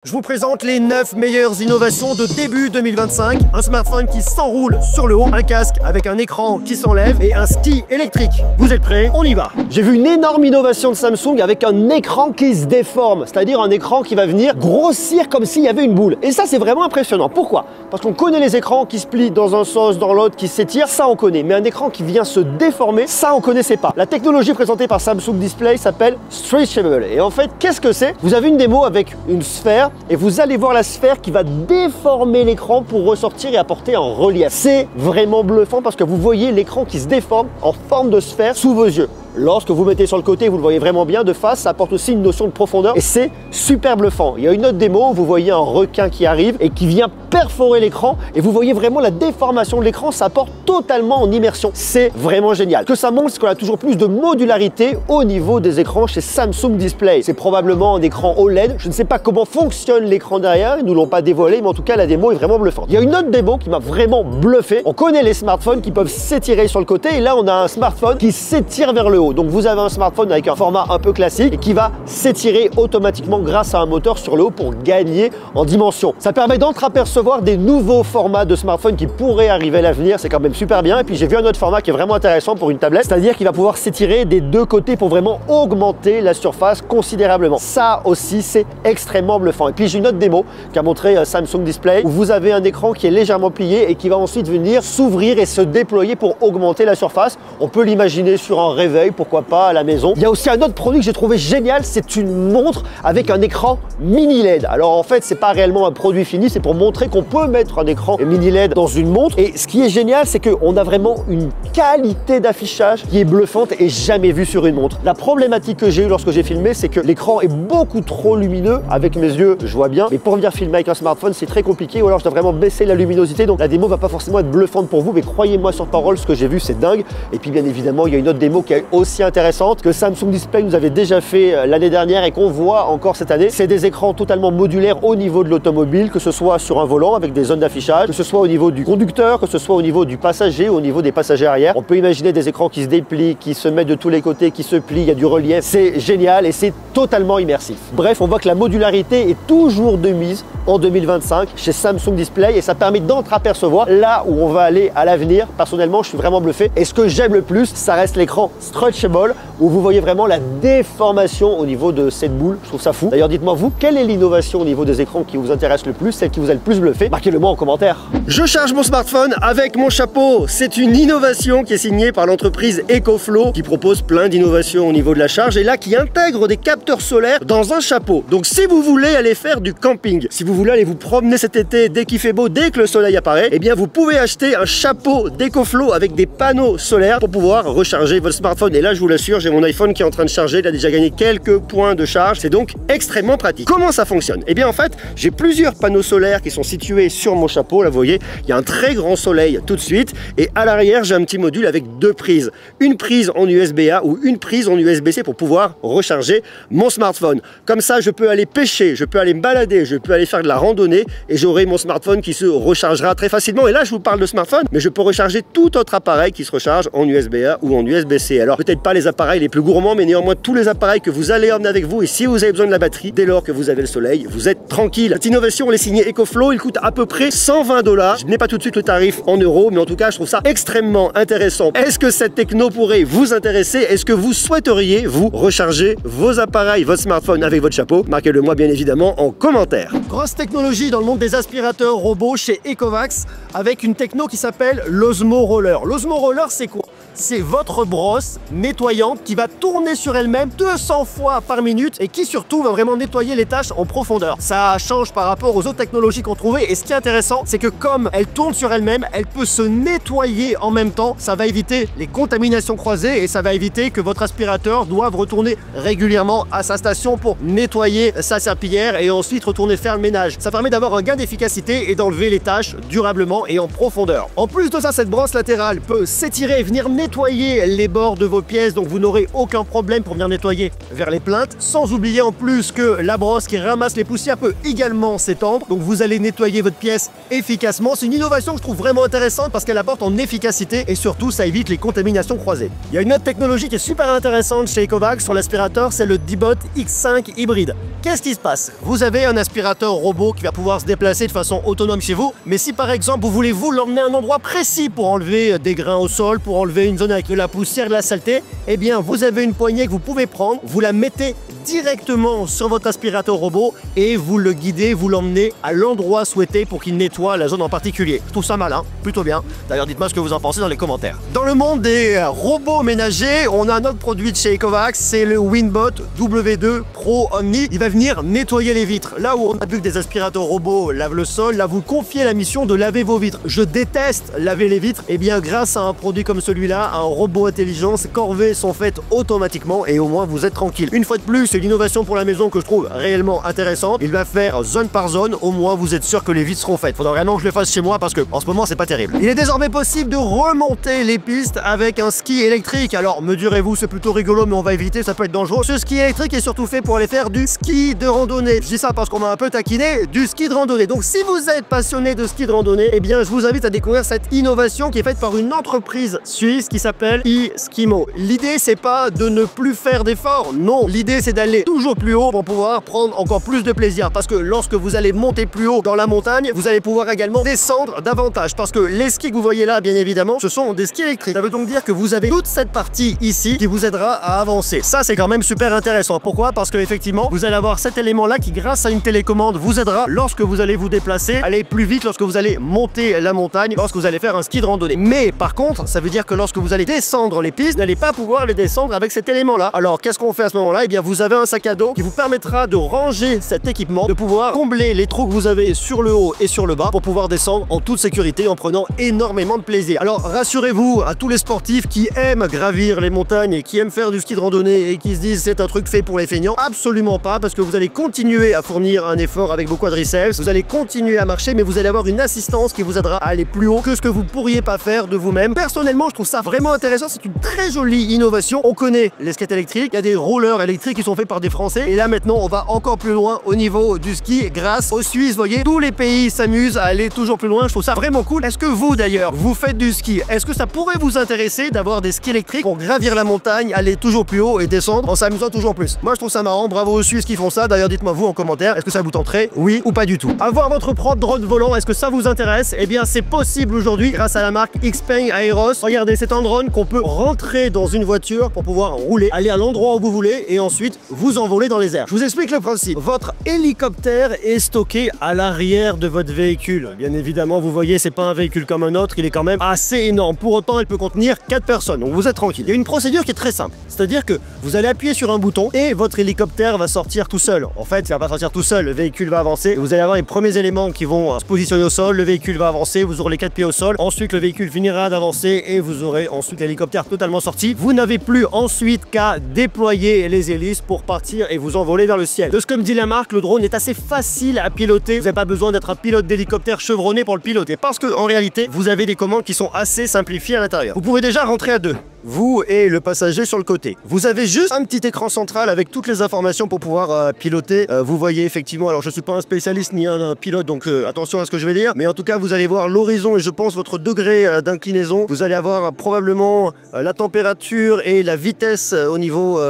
Je vous présente les 9 meilleures innovations de début 2025. Un smartphone qui s'enroule sur le haut, un casque avec un écran qui s'enlève et un ski électrique. Vous êtes prêts? On y va. J'ai vu une énorme innovation de Samsung avec un écran qui se déforme, c'est-à-dire un écran qui va venir grossir comme s'il y avait une boule. Et ça, c'est vraiment impressionnant. Pourquoi? Parce qu'on connaît les écrans qui se plient dans un sens, dans l'autre, qui s'étirent, ça on connaît. Mais un écran qui vient se déformer, ça on connaissait pas. La technologie présentée par Samsung Display s'appelle Stretchable. Et en fait, qu'est-ce que c'est? Vous avez une démo avec une sphère et vous allez voir la sphère qui va déformer l'écran pour ressortir et apporter un relief. C'est vraiment bluffant parce que vous voyez l'écran qui se déforme en forme de sphère sous vos yeux. Lorsque vous mettez sur le côté, vous le voyez vraiment bien de face, ça apporte aussi une notion de profondeur et c'est super bluffant. Il y a une autre démo où vous voyez un requin qui arrive et qui vient perforer l'écran et vous voyez vraiment la déformation de l'écran, ça apporte totalement en immersion. C'est vraiment génial. Ce que ça montre, c'est qu'on a toujours plus de modularité au niveau des écrans chez Samsung Display. C'est probablement un écran OLED. Je ne sais pas comment fonctionne l'écran derrière, ils ne nous l'ont pas dévoilé, mais en tout cas la démo est vraiment bluffante. Il y a une autre démo qui m'a vraiment bluffé. On connaît les smartphones qui peuvent s'étirer sur le côté et là on a un smartphone qui s'étire vers le haut. Donc vous avez un smartphone avec un format un peu classique et qui va s'étirer automatiquement grâce à un moteur sur le haut pour gagner en dimension. Ça permet d'entreapercevoir des nouveaux formats de smartphones qui pourraient arriver à l'avenir, c'est quand même super bien. Et puis j'ai vu un autre format qui est vraiment intéressant pour une tablette, c'est-à-dire qu'il va pouvoir s'étirer des deux côtés pour vraiment augmenter la surface considérablement. Ça aussi c'est extrêmement bluffant. Et puis j'ai une autre démo qu'a montré Samsung Display où vous avez un écran qui est légèrement plié et qui va ensuite venir s'ouvrir et se déployer pour augmenter la surface. On peut l'imaginer sur un réveil, pourquoi pas à la maison. Il y a aussi un autre produit que j'ai trouvé génial, c'est une montre avec un écran mini LED. Alors en fait, c'est pas réellement un produit fini, c'est pour montrer qu'on peut mettre un écran mini LED dans une montre. Et ce qui est génial, c'est qu'on a vraiment une qualité d'affichage qui est bluffante et jamais vue sur une montre. La problématique que j'ai eue lorsque j'ai filmé, c'est que l'écran est beaucoup trop lumineux. Avec mes yeux, je vois bien, mais pour venir filmer avec un smartphone, c'est très compliqué ou alors je dois vraiment baisser la luminosité. Donc la démo va pas forcément être bluffante pour vous, mais croyez-moi sur parole, ce que j'ai vu, c'est dingue. Et puis bien évidemment, il y a une autre démo qui est aussi intéressante que Samsung Display nous avait déjà fait l'année dernière et qu'on voit encore cette année. C'est des écrans totalement modulaires au niveau de l'automobile, que ce soit sur un volant avec des zones d'affichage, que ce soit au niveau du conducteur, que ce soit au niveau du passager, au niveau des passagers arrière. On peut imaginer des écrans qui se déplient, qui se mettent de tous les côtés, qui se plient, il y a du relief. C'est génial et c'est totalement immersif. Bref, on voit que la modularité est toujours de mise en 2025 chez Samsung Display et ça permet d'entreapercevoir là où on va aller à l'avenir. Personnellement, je suis vraiment bluffé. Et ce que j'aime le plus, ça reste l'écran Stretchable où vous voyez vraiment la déformation au niveau de cette boule. Je trouve ça fou. D'ailleurs, dites-moi vous, quelle est l'innovation au niveau des écrans qui vous intéresse le plus, celle qui vous a le plus bluffé? Marquez-le moi en commentaire. Je charge mon smartphone avec mon chapeau. C'est une innovation qui est signée par l'entreprise EcoFlow qui propose plein d'innovations au niveau de la charge et là qui intègre des capteurs solaires dans un chapeau. Donc si vous voulez aller faire du camping, si vous voulez aller vous promener cet été dès qu'il fait beau, dès que le soleil apparaît, eh bien vous pouvez acheter un chapeau d'EcoFlow avec des panneaux solaires pour pouvoir recharger votre smartphone. Et là, je vous l'assure, j'ai mon iPhone qui est en train de charger, il a déjà gagné quelques points de charge, c'est donc extrêmement pratique. Comment ça fonctionne? Eh bien en fait, j'ai plusieurs panneaux solaires qui sont situés sur mon chapeau, là vous voyez, il y a un très grand soleil tout de suite, et à l'arrière j'ai un petit module avec deux prises, une prise en USB-A ou une prise en USB-C pour pouvoir recharger mon smartphone. Comme ça, je peux aller pêcher, je peux aller me balader, je peux aller faire de la randonnée, et j'aurai mon smartphone qui se rechargera très facilement. Et là, je vous parle de smartphone, mais je peux recharger tout autre appareil qui se recharge en USB-A ou en USB-C. Alors peut-être pas les appareils les plus gourmands, mais néanmoins tous les appareils que vous allez emmener avec vous. Et si vous avez besoin de la batterie, dès lors que vous avez le soleil, vous êtes tranquille. Cette innovation, on l'a signée EcoFlow, il coûte à peu près 120 $. Je n'ai pas tout de suite le tarif en euros, mais en tout cas, je trouve ça extrêmement intéressant. Est-ce que cette techno pourrait vous intéresser? Est-ce que vous souhaiteriez, vous, recharger vos appareils, votre smartphone avec votre chapeau? Marquez-le moi, bien évidemment, en commentaire. Grosse technologie dans le monde des aspirateurs robots chez Ecovacs avec une techno qui s'appelle l'Osmo Roller. L'Osmo Roller, c'est quoi? C'est votre brosse nettoyante qui va tourner sur elle-même 200 fois par minute et qui surtout va vraiment nettoyer les tâches en profondeur. Ça change par rapport aux autres technologies qu'on trouvait et ce qui est intéressant, c'est que comme elle tourne sur elle-même, elle peut se nettoyer en même temps. Ça va éviter les contaminations croisées et ça va éviter que votre aspirateur doive retourner régulièrement à sa station pour nettoyer sa serpillière et ensuite retourner faire le ménage. Ça permet d'avoir un gain d'efficacité et d'enlever les tâches durablement et en profondeur. En plus de ça, cette brosse latérale peut s'étirer et venir nettoyer les bords de vos pièces, donc vous n'aurez aucun problème pour venir nettoyer vers les plaintes. Sans oublier en plus que la brosse qui ramasse les poussières peut également s'étendre, donc vous allez nettoyer votre pièce efficacement. C'est une innovation que je trouve vraiment intéressante parce qu'elle apporte en efficacité et surtout ça évite les contaminations croisées. Il y a une autre technologie qui est super intéressante chez Ecovacs sur l'aspirateur, c'est le Dibot X5 hybride. Qu'est-ce qui se passe? Vous avez un aspirateur robot qui va pouvoir se déplacer de façon autonome chez vous, mais si par exemple vous voulez vous l'emmener à un endroit précis pour enlever des grains au sol, pour enlever une zone avec de la poussière, de la saleté, eh bien vous avez une poignée que vous pouvez prendre, vous la mettez directement sur votre aspirateur robot et vous le guidez, vous l'emmenez à l'endroit souhaité pour qu'il nettoie la zone en particulier. Je trouve ça malin, plutôt bien. D'ailleurs, dites-moi ce que vous en pensez dans les commentaires. Dans le monde des robots ménagers, on a un autre produit de chez Ecovacs, c'est le Winbot W2 Pro Omni. Il va venir nettoyer les vitres. Là où on a vu que des aspirateurs robots lavent le sol, là vous confiez la mission de laver vos vitres. Je déteste laver les vitres. Et bien grâce à un produit comme celui-là, un robot intelligent, ces corvées sont faites automatiquement et au moins vous êtes tranquille. Une fois de plus, c'est l'innovation pour la maison que je trouve réellement intéressante. Il va faire zone par zone, au moins vous êtes sûr que les vitres seront faites. Faudra vraiment que je le fasse chez moi parce que en ce moment c'est pas terrible. Il est désormais possible de remonter les pistes avec un ski électrique. Alors me direz-vous, c'est plutôt rigolo mais on va éviter, ça peut être dangereux. Ce ski électrique est surtout fait pour aller faire du ski de randonnée. Je dis ça parce qu'on m'a un peu taquiné, du ski de randonnée. Donc si vous êtes passionné de ski de randonnée, eh bien je vous invite à découvrir cette innovation qui est faite par une entreprise suisse qui s'appelle eSkimo. L'idée c'est pas de ne plus faire d'efforts, non. L'idée c'est d'aller toujours plus haut pour pouvoir prendre encore plus de plaisir parce que lorsque vous allez monter plus haut dans la montagne, vous allez pouvoir également descendre davantage parce que les skis que vous voyez là, bien évidemment, ce sont des skis électriques. Ça veut donc dire que vous avez toute cette partie ici qui vous aidera à avancer. Ça, c'est quand même super intéressant. Pourquoi? Parce que effectivement, vous allez avoir cet élément-là qui, grâce à une télécommande, vous aidera lorsque vous allez vous déplacer, aller plus vite lorsque vous allez monter la montagne, lorsque vous allez faire un ski de randonnée. Mais par contre, ça veut dire que lorsque vous allez descendre les pistes, vous n'allez pas pouvoir les descendre avec cet élément-là. Alors, qu'est-ce qu'on fait à ce moment-là? Eh bien, vous avez un sac à dos qui vous permettra de ranger cet équipement, de pouvoir combler les trous que vous avez sur le haut et sur le bas pour pouvoir descendre en toute sécurité en prenant énormément de plaisir. Alors rassurez-vous à tous les sportifs qui aiment gravir les montagnes et qui aiment faire du ski de randonnée et qui se disent c'est un truc fait pour les feignants, absolument pas, parce que vous allez continuer à fournir un effort avec vos quadriceps, vous allez continuer à marcher, mais vous allez avoir une assistance qui vous aidera à aller plus haut que ce que vous pourriez pas faire de vous-même. Personnellement, je trouve ça vraiment intéressant, c'est une très jolie innovation. On connaît les skates électriques, il y a des rollers électriques qui sont faits par des Français, et là maintenant on va encore plus loin au niveau du ski grâce aux Suisses. Vous voyez, tous les pays s'amusent à aller toujours plus loin, je trouve ça vraiment cool. Est-ce que vous d'ailleurs, vous faites du ski? Est-ce que ça pourrait vous intéresser d'avoir des skis électriques pour gravir la montagne, aller toujours plus haut et descendre en s'amusant toujours plus? Moi je trouve ça marrant, bravo aux Suisses qui font ça. D'ailleurs dites-moi vous en commentaire, est-ce que ça vous tenterait? Oui ou pas du tout? Avoir votre propre drone volant, est-ce que ça vous intéresse? Eh bien c'est possible aujourd'hui grâce à la marque Xpeng Aeros. Regardez, c'est un drone qu'on peut rentrer dans une voiture pour pouvoir rouler, aller à l'endroit où vous voulez et ensuite vous envoler dans les airs. Je vous explique le principe. Votre hélicoptère est stocké à l'arrière de votre véhicule. Bien évidemment, vous voyez, c'est pas un véhicule comme un autre, il est quand même assez énorme. Pour autant, il peut contenir 4 personnes, donc vous êtes tranquille. Il y a une procédure qui est très simple, c'est-à-dire que vous allez appuyer sur un bouton et votre hélicoptère va sortir tout seul. En fait, il va pas sortir tout seul, le véhicule va avancer. Vous allez avoir les premiers éléments qui vont se positionner au sol, le véhicule va avancer, vous aurez les 4 pieds au sol. Ensuite, le véhicule finira d'avancer et vous aurez ensuite l'hélicoptère totalement sorti. Vous n'avez plus ensuite qu'à déployer les hélices pour partir et vous envoler vers le ciel. De ce que me dit la marque, le drone est assez facile à piloter. Vous n'avez pas besoin d'être un pilote d'hélicoptère chevronné pour le piloter parce que en réalité, vous avez des commandes qui sont assez simplifiées à l'intérieur. Vous pouvez déjà rentrer à deux, vous et le passager sur le côté. Vous avez juste un petit écran central avec toutes les informations pour pouvoir piloter. Vous voyez effectivement, alors je suis pas un spécialiste ni un pilote, donc attention à ce que je vais dire, mais en tout cas vous allez voir l'horizon et je pense votre degré d'inclinaison. Vous allez avoir probablement la température et la vitesse au niveau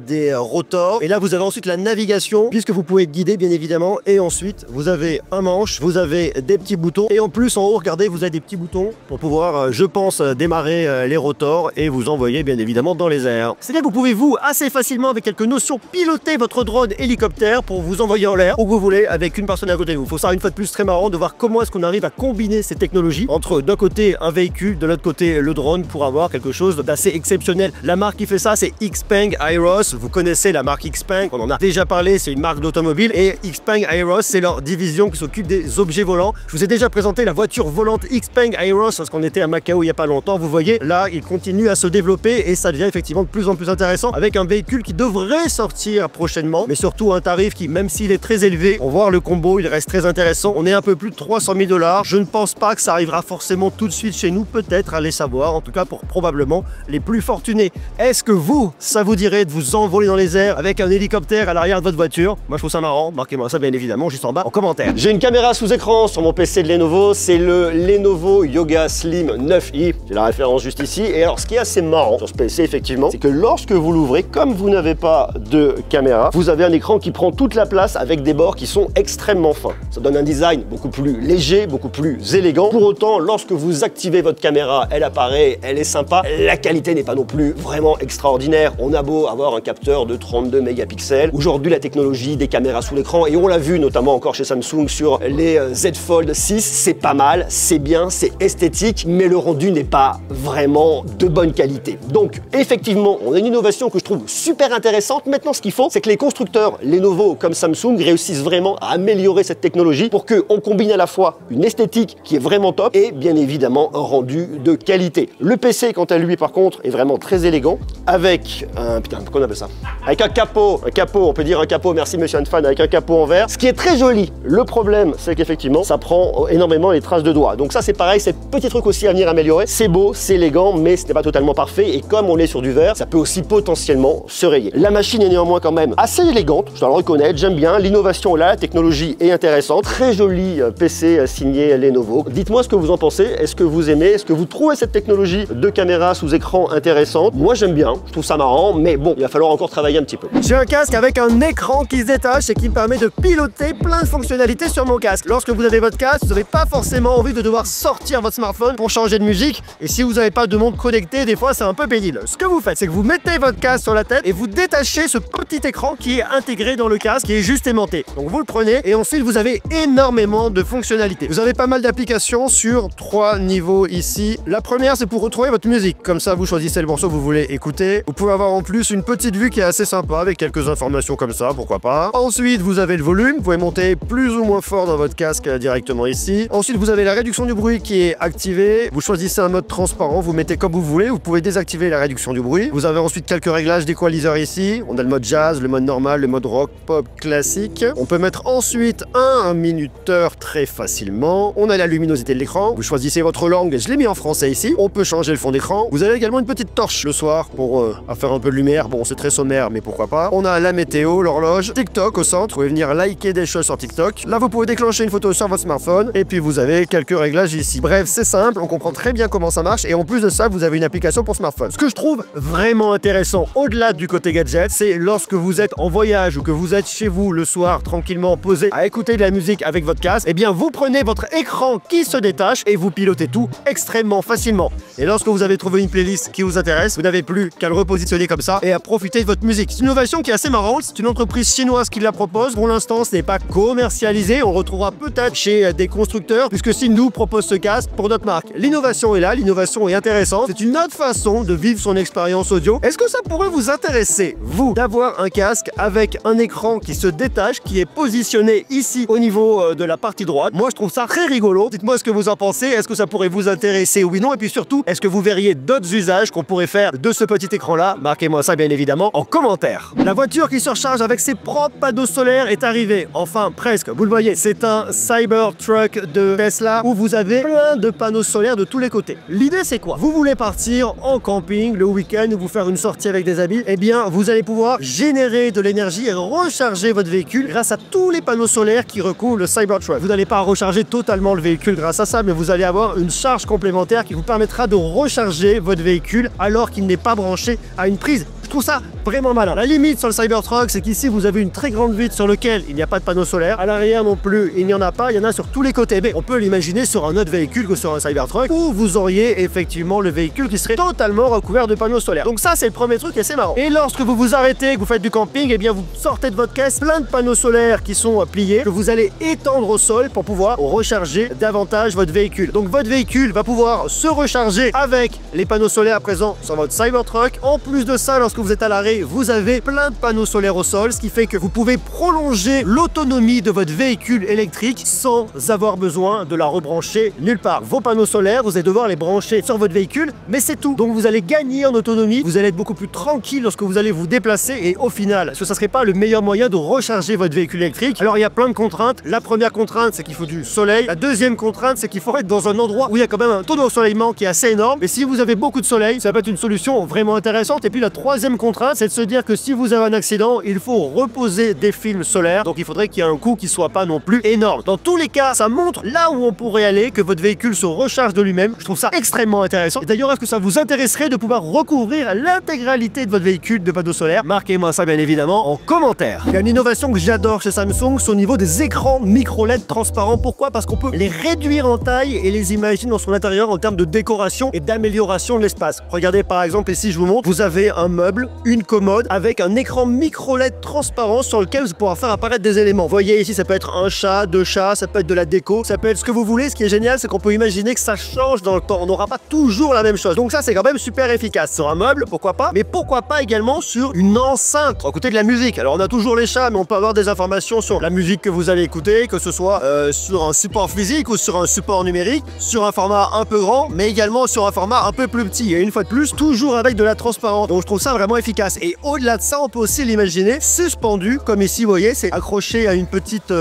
des rotors. Et là vous avez ensuite la navigation, puisque vous pouvez être guidé bien évidemment. Et ensuite vous avez un manche, vous avez des petits boutons et en plus en haut, regardez, vous avez des petits boutons pour pouvoir, je pense, démarrer les rotors et vous envoyer bien évidemment dans les airs. C'est-à-dire que vous pouvez vous assez facilement avec quelques notions piloter votre drone hélicoptère pour vous envoyer en l'air où vous voulez avec une personne à côté de vous. Faut ça une fois de plus très marrant de voir comment est-ce qu'on arrive à combiner ces technologies entre d'un côté un véhicule, de l'autre côté le drone pour avoir quelque chose d'assez exceptionnel. La marque qui fait ça c'est Xpeng Aeros. Vous connaissez la marque Xpeng, on en a déjà parlé, c'est une marque d'automobile et Xpeng Aeros c'est leur division qui s'occupe des objets volants. Je vous ai déjà présenté la voiture volante Xpeng Aeros parce qu'on était à Macao il n'y a pas longtemps. Vous voyez là il continue à se développer et ça devient effectivement de plus en plus intéressant avec un véhicule qui devrait sortir prochainement, mais surtout un tarif qui, même s'il est très élevé, on va voir le combo, il reste très intéressant. On est un peu plus de 300 000 $. Je ne pense pas que ça arrivera forcément tout de suite chez nous, peut-être, allez savoir, en tout cas pour probablement les plus fortunés. Est-ce que vous, ça vous dirait de vous envoler dans les airs avec un hélicoptère à l'arrière de votre voiture? Moi je trouve ça marrant, marquez-moi ça bien évidemment juste en bas en commentaire. J'ai une caméra sous écran sur mon PC de Lenovo, c'est le Lenovo Yoga Slim 9i, j'ai la référence juste ici. Et alors ce qui est assez marrant sur ce PC effectivement, c'est que lorsque vous l'ouvrez, comme vous n'avez pas de caméra, vous avez un écran qui prend toute la place avec des bords qui sont extrêmement fins. Ça donne un design beaucoup plus léger, beaucoup plus élégant. Pour autant, lorsque vous activez votre caméra, elle apparaît, elle est sympa. La qualité n'est pas non plus vraiment extraordinaire. On a beau avoir un capteur de 32 mégapixels. Aujourd'hui, la technologie des caméras sous l'écran, et on l'a vu notamment encore chez Samsung sur les Z Fold 6, c'est pas mal, c'est bien, c'est esthétique, mais le rendu n'est pas vraiment de bonne qualité. Donc, effectivement, on a une innovation que je trouve super intéressante. Maintenant, ce qu'il faut, c'est que les constructeurs Lenovo comme Samsung réussissent vraiment à améliorer cette technologie pour qu'on combine à la fois une esthétique qui est vraiment top et bien évidemment un rendu de qualité. Le PC, quant à lui, par contre, est vraiment très élégant avec un... Putain, qu'on appelle ça? Avec un capot, on peut dire un capot, merci monsieur Anfan, avec un capot en verre, ce qui est très joli. Le problème, c'est qu'effectivement, ça prend énormément les traces de doigts. Donc ça, c'est pareil, c'est petit truc aussi à venir améliorer. C'est beau, c'est élégant, mais ce n'est pas totalement parfait et comme on est sur du verre, ça peut aussi potentiellement se rayer. La machine est néanmoins quand même assez élégante, je dois le reconnaître, j'aime bien, l'innovation là, la technologie est intéressante, très joli PC signé Lenovo. Dites-moi ce que vous en pensez, est-ce que vous aimez, est-ce que vous trouvez cette technologie de caméra sous écran intéressante? Moi j'aime bien, je trouve ça marrant, mais bon, il va falloir encore travailler un petit peu. J'ai un casque avec un écran qui se détache et qui me permet de piloter plein de fonctionnalités sur mon casque. Lorsque vous avez votre casque, vous n'avez pas forcément envie de devoir sortir votre smartphone pour changer de musique et si vous n'avez pas de montre connectée, des fois c'est un peu pénible. Ce que vous faites, c'est que vous mettez votre casque sur la tête et vous détachez ce petit écran qui est intégré dans le casque, qui est juste aimanté. Donc vous le prenez et ensuite vous avez énormément de fonctionnalités. Vous avez pas mal d'applications sur 3 niveaux ici. La première, c'est pour retrouver votre musique. Comme ça, vous choisissez le morceau que vous voulez écouter. Vous pouvez avoir en plus une petite vue qui est assez sympa avec quelques informations comme ça, pourquoi pas. Ensuite, vous avez le volume. Vous pouvez monter plus ou moins fort dans votre casque directement ici. Ensuite, vous avez la réduction du bruit qui est activée. Vous choisissez un mode transparent, vous mettez comme vous voulez. Vous pouvez désactiver la réduction du bruit. Vous avez ensuite quelques réglages d'équaliseur ici. On a le mode jazz, le mode normal, le mode rock, pop, classique. On peut mettre ensuite un minuteur très facilement. On a la luminosité de l'écran. Vous choisissez votre langue. Je l'ai mis en français ici. On peut changer le fond d'écran. Vous avez également une petite torche le soir pour faire un peu de lumière. Bon, c'est très sommaire, mais pourquoi pas. On a la météo, l'horloge, TikTok au centre. Vous pouvez venir liker des choses sur TikTok. Là, vous pouvez déclencher une photo sur votre smartphone. Et puis, vous avez quelques réglages ici. Bref, c'est simple. On comprend très bien comment ça marche. Et en plus de ça, vous avez une application pour smartphone. Ce que je trouve vraiment intéressant, au-delà du côté gadget, c'est lorsque vous êtes en voyage ou que vous êtes chez vous le soir, tranquillement posé, à écouter de la musique avec votre casque, eh bien, vous prenez votre écran qui se détache et vous pilotez tout extrêmement facilement. Et lorsque vous avez trouvé une playlist qui vous intéresse, vous n'avez plus qu'à le repositionner comme ça et à profiter de votre musique. C'est une innovation qui est assez marrante. C'est une entreprise chinoise qui la propose. Pour l'instant, ce n'est pas commercialisé. On retrouvera peut-être chez des constructeurs, puisque Sindhu propose ce casque pour notre marque. L'innovation est là, l'innovation est intéressante. C'est une autre façon de vivre son expérience audio. Est-ce que ça pourrait vous intéresser, vous, d'avoir un casque avec un écran qui se détache, qui est positionné ici au niveau de la partie droite? Moi, je trouve ça très rigolo. Dites-moi ce que vous en pensez. Est-ce que ça pourrait vous intéresser, oui ou non? Et puis surtout, est-ce que vous verriez d'autres usages qu'on pourrait faire de ce petit écran-là? Marquez-moi ça, bien évidemment, en commentaire. La voiture qui se recharge avec ses propres panneaux solaires est arrivée. Enfin, presque. Vous le voyez, c'est un Cybertruck de Tesla où vous avez plein de panneaux solaires de tous les côtés. L'idée, c'est quoi? Vous voulez partir en camping le week-end ou vous faire une sortie avec des amis? Eh bien, vous allez pouvoir générer de l'énergie et recharger votre véhicule grâce à tous les panneaux solaires qui recouvrent le Cybertruck. Vous n'allez pas recharger totalement le véhicule grâce à ça, mais vous allez avoir une charge complémentaire qui vous permettra de recharger votre véhicule alors qu'il n'est pas branché à une prise. Je trouve ça vraiment malin. La limite sur le Cybertruck, c'est qu'ici vous avez une très grande vitre sur laquelle il n'y a pas de panneau solaire. À l'arrière non plus, il n'y en a pas. Il y en a sur tous les côtés. Mais on peut l'imaginer sur un autre véhicule que sur un Cybertruck où vous auriez effectivement le véhicule qui serait totalement recouvert de panneaux solaires. Donc ça, c'est le premier truc et c'est marrant. Et lorsque vous vous arrêtez, que vous faites du camping, eh bien vous sortez de votre caisse plein de panneaux solaires qui sont pliés, que vous allez étendre au sol pour pouvoir recharger davantage votre véhicule. Donc votre véhicule va pouvoir se recharger avec les panneaux solaires présents sur votre Cybertruck. En plus de ça, lorsque vous êtes à l'arrêt, vous avez plein de panneaux solaires au sol, ce qui fait que vous pouvez prolonger l'autonomie de votre véhicule électrique sans avoir besoin de la rebrancher nulle part. Vos panneaux solaires, vous allez devoir les brancher sur votre véhicule, mais c'est tout. Donc vous allez gagner en autonomie, vous allez être beaucoup plus tranquille lorsque vous allez vous déplacer et au final, est-ce que ça serait pas le meilleur moyen de recharger votre véhicule électrique? Alors il y a plein de contraintes. La première contrainte, c'est qu'il faut du soleil. La deuxième contrainte, c'est qu'il faut être dans un endroit où il y a quand même un taux d'ensoleillement qui est assez énorme. Et si vous avez beaucoup de soleil, ça peut être une solution vraiment intéressante. Et puis la troisième contrainte, c'est de se dire que si vous avez un accident, il faut reposer des films solaires. Donc il faudrait qu'il y ait un coût qui soit pas non plus énorme. Dans tous les cas, ça montre là où on pourrait aller, que votre véhicule se recharge de lui-même. Je trouve ça extrêmement intéressant. Et d'ailleurs, est-ce que ça vous intéresserait de pouvoir recouvrir l'intégralité de votre véhicule de panneaux solaires? Marquez-moi ça bien évidemment en commentaire. Il y a une innovation que j'adore chez Samsung, c'est au niveau des écrans micro LED transparents. Pourquoi? Parce qu'on peut les réduire en taille et les imaginer dans son intérieur en termes de décoration et d'amélioration de l'espace. Regardez par exemple ici, je vous montre, vous avez un meuble, une commode avec un écran micro LED transparent sur lequel vous pourrez faire apparaître des éléments. Vous voyez ici, ça peut être un chat, deux chats, ça peut être de la déco, ça peut être ce que vous voulez. Ce qui est génial, c'est qu'on peut imaginer que ça change dans le temps. On n'aura pas toujours la même chose. Donc ça, c'est quand même super efficace. Sur un meuble, pourquoi pas, mais pourquoi pas également sur une enceinte pour écouter de la musique. Alors on a toujours les chats, mais on peut avoir des informations sur la musique que vous allez écouter, que ce soit sur un support physique ou sur un support numérique, sur un format un peu grand, mais également sur un format un peu plus petit. Et une fois de plus, toujours avec de la transparence. Donc je trouve ça vraiment efficace. Et au-delà de ça, on peut aussi l'imaginer suspendu, comme ici, vous voyez, c'est accroché à une petite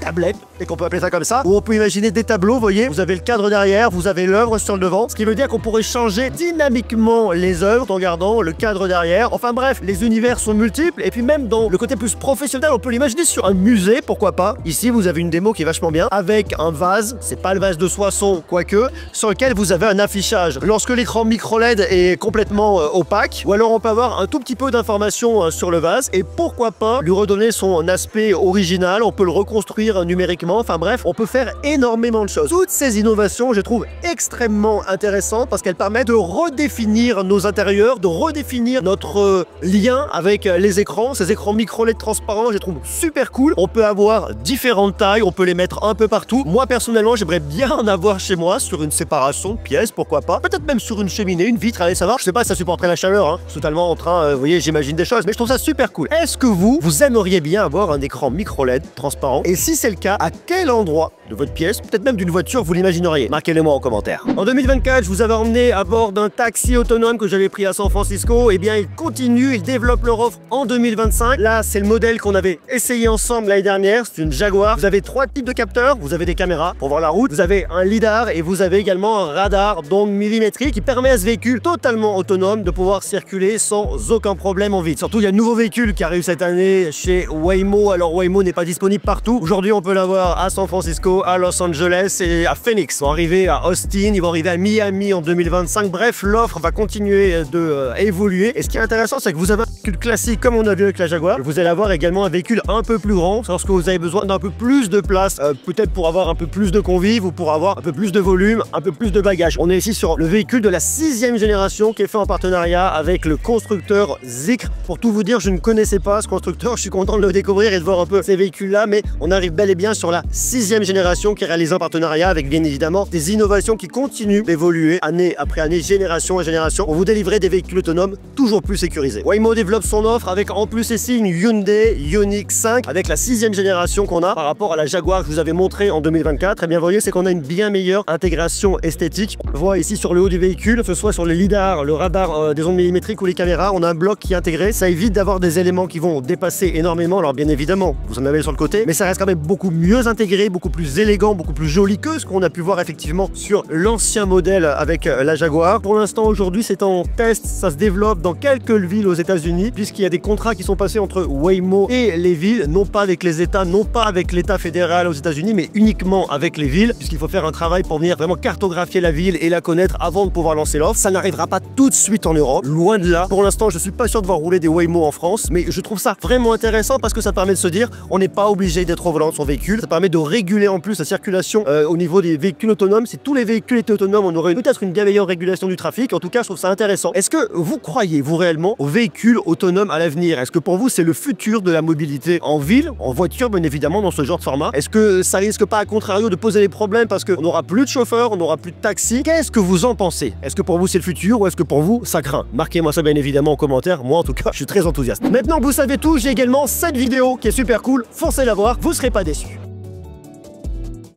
tablette, et qu'on peut appeler ça comme ça, où on peut imaginer des tableaux, vous voyez, vous avez le cadre derrière, vous avez l'œuvre sur le devant, ce qui veut dire qu'on pourrait changer dynamiquement les œuvres en gardant le cadre derrière. Enfin bref, les univers sont multiples, et puis même dans le côté plus professionnel, on peut l'imaginer sur un musée, pourquoi pas. Ici, vous avez une démo qui est vachement bien, avec un vase, c'est pas le vase de Soissons, quoique, sur lequel vous avez un affichage. Lorsque l'écran micro LED est complètement opaque, ou alors on peut avoir un tout petit peu d'informations sur le vase, et pourquoi pas lui redonner son aspect original, on peut le reconstruire numériquement, enfin bref, on peut faire énormément de choses. Toutes ces innovations, je trouve extrêmement intéressantes parce qu'elles permettent de redéfinir nos intérieurs, de redéfinir notre lien avec les écrans. Ces écrans micro LED transparents, je les trouve super cool. On peut avoir différentes tailles, on peut les mettre un peu partout. Moi personnellement, j'aimerais bien en avoir chez moi sur une séparation de pièces, pourquoi pas. Peut-être même sur une cheminée, une vitre, allez savoir. Je sais pas si ça supporterait la chaleur, hein. Je suis totalement en train, vous voyez, j'imagine des choses, mais je trouve ça super cool. Est-ce que vous aimeriez bien avoir un écran micro LED transparent? Et si c'est le cas, à quel endroit de votre pièce, peut-être même d'une voiture, vous l'imagineriez? Marquez-le moi en commentaire. En 2024, je vous avais emmené à bord d'un taxi autonome que j'avais pris à San Francisco. Et bien, ils continuent, ils développent leur offre en 2025. Là, c'est le modèle qu'on avait essayé ensemble l'année dernière. C'est une Jaguar. Vous avez 3 types de capteurs. Vous avez des caméras pour voir la route. Vous avez un lidar et vous avez également un radar d'onde millimétrique qui permet à ce véhicule totalement autonome de pouvoir circuler sans aucun problème en ville. Surtout, il y a un nouveau véhicule qui arrive cette année chez Waymo. Alors, Waymo n'est pas disponible partout. Aujourd'hui, on peut l'avoir à San Francisco, à Los Angeles et à Phoenix. Ils vont arriver à Austin, ils vont arriver à Miami en 2025. Bref, l'offre va continuer de évoluer. Et ce qui est intéressant, c'est que vous avez un véhicule classique comme on a vu avec la Jaguar. Vous allez avoir également un véhicule un peu plus grand lorsque vous avez besoin d'un peu plus de place, peut-être pour avoir un peu plus de convives ou pour avoir un peu plus de volume, un peu plus de bagages. On est ici sur le véhicule de la 6e génération qui est fait en partenariat avec le constructeur Zeekr. Pour tout vous dire, je ne connaissais pas ce constructeur. Je suis content de le découvrir et de voir un peu ces véhicules-là, mais on arrive bel et bien sur la 6e génération qui est réalisée en partenariat avec bien évidemment des innovations qui continuent d'évoluer année après année, génération après génération pour vous délivrer des véhicules autonomes toujours plus sécurisés. Waymo développe son offre avec en plus ici une Hyundai Ioniq 5 avec la 6e génération qu'on a par rapport à la Jaguar que je vous avais montré en 2024. Et bien vous voyez, c'est qu'on a une bien meilleure intégration esthétique. On voit ici sur le haut du véhicule, que ce soit sur les lidars, le radar des ondes millimétriques ou les caméras, on a un bloc qui est intégré. Ça évite d'avoir des éléments qui vont dépasser énormément. Alors bien évidemment, vous en avez sur le côté, mais ça reste quand même beaucoup mieux intégré, beaucoup plus élégant, beaucoup plus joli que ce qu'on a pu voir effectivement sur l'ancien modèle avec la Jaguar. Pour l'instant, aujourd'hui, c'est en test, ça se développe dans quelques villes aux États-Unis, puisqu'il y a des contrats qui sont passés entre Waymo et les villes, non pas avec les États, non pas avec l'État fédéral aux États-Unis, mais uniquement avec les villes, puisqu'il faut faire un travail pour venir vraiment cartographier la ville et la connaître avant de pouvoir lancer l'offre. Ça n'arrivera pas tout de suite en Europe, loin de là. Pour l'instant, je suis pas sûr de voir rouler des Waymo en France, mais je trouve ça vraiment intéressant parce que ça permet de se dire, on n'est pas obligé d'être au volant de son véhicule. Ça permet de réguler en plus la circulation au niveau des véhicules autonomes. Si tous les véhicules étaient autonomes, on aurait peut-être une meilleure régulation du trafic. En tout cas, je trouve ça intéressant. Est-ce que vous croyez, vous réellement, aux véhicules autonomes à l'avenir? Est-ce que pour vous, c'est le futur de la mobilité en ville, en voiture, bien évidemment, dans ce genre de format? Est-ce que ça risque pas, à contrario, de poser des problèmes parce qu'on n'aura plus de chauffeurs, on n'aura plus de taxis? Qu'est-ce que vous en pensez? Est-ce que pour vous, c'est le futur ou est-ce que pour vous, ça craint? Marquez-moi ça, bien évidemment, en commentaire. Moi, en tout cas, je suis très enthousiaste. Maintenant que vous savez tout, j'ai également cette vidéo qui est super cool. Foncez la voir, vous serez pas déçus.